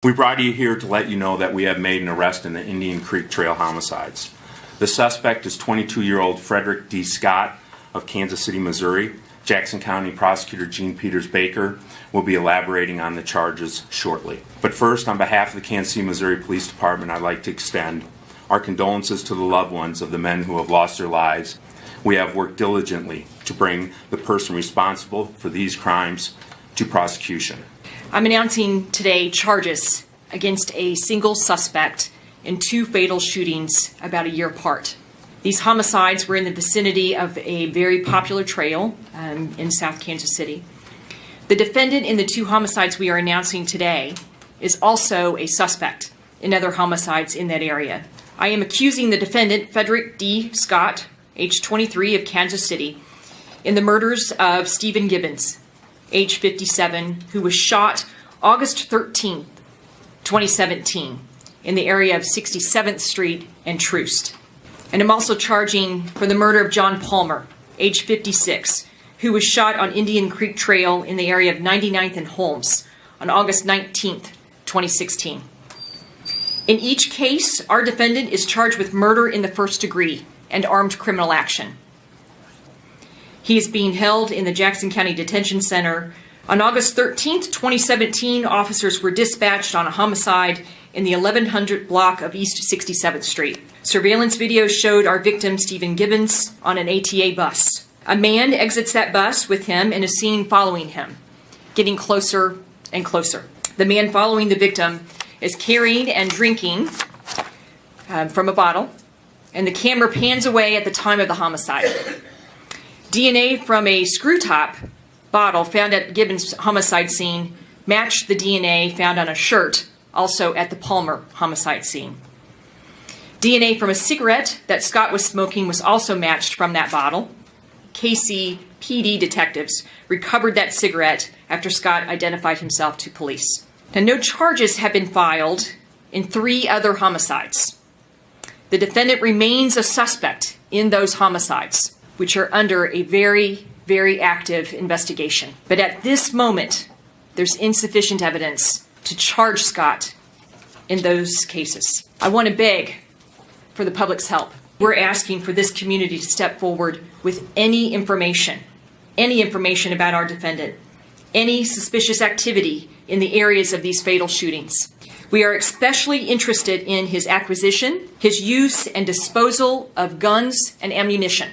We brought you here to let you know that we have made an arrest in the Indian Creek Trail homicides. The suspect is 22-year-old Fredrick D. Scott of Kansas City, Missouri. Jackson County Prosecutor Gene Peters Baker will be elaborating on the charges shortly. But first, on behalf of the Kansas City, Missouri Police Department, I'd like to extend our condolences to the loved ones of the men who have lost their lives. We have worked diligently to bring the person responsible for these crimes to prosecution. I'm announcing today charges against a single suspect in two fatal shootings about a year apart. These homicides were in the vicinity of a very popular trail in South Kansas City. The defendant in the two homicides we are announcing today is also a suspect in other homicides in that area. I am accusing the defendant, Fredrick D. Scott, age 23, of Kansas City, in the murders of Stephen Gibbons, age 57, who was shot August 13, 2017, in the area of 67th Street and Troost. And I'm also charging for the murder of John Palmer, age 56, who was shot on Indian Creek Trail in the area of 99th and Holmes on August 19, 2016. In each case, our defendant is charged with murder in the first degree and armed criminal action. He is being held in the Jackson County Detention Center. On August 13, 2017, officers were dispatched on a homicide in the 1100 block of East 67th Street. Surveillance video showed our victim, Stephen Gibbons, on an ATA bus. A man exits that bus with him and is seen following him, getting closer and closer. The man following the victim is carrying and drinking from a bottle, and the camera pans away at the time of the homicide. DNA from a screw top bottle found at Gibbons' homicide scene matched the DNA found on a shirt also at the Palmer homicide scene. DNA from a cigarette that Scott was smoking was also matched from that bottle. KCPD detectives recovered that cigarette after Scott identified himself to police. Now, no charges have been filed in 3 other homicides. The defendant remains a suspect in those homicides, which are under a very, very active investigation. But at this moment, there's insufficient evidence to charge Scott in those cases. I want to beg for the public's help. We're asking for this community to step forward with any information about our defendant, any suspicious activity in the areas of these fatal shootings. We are especially interested in his acquisition, his use and disposal of guns and ammunition.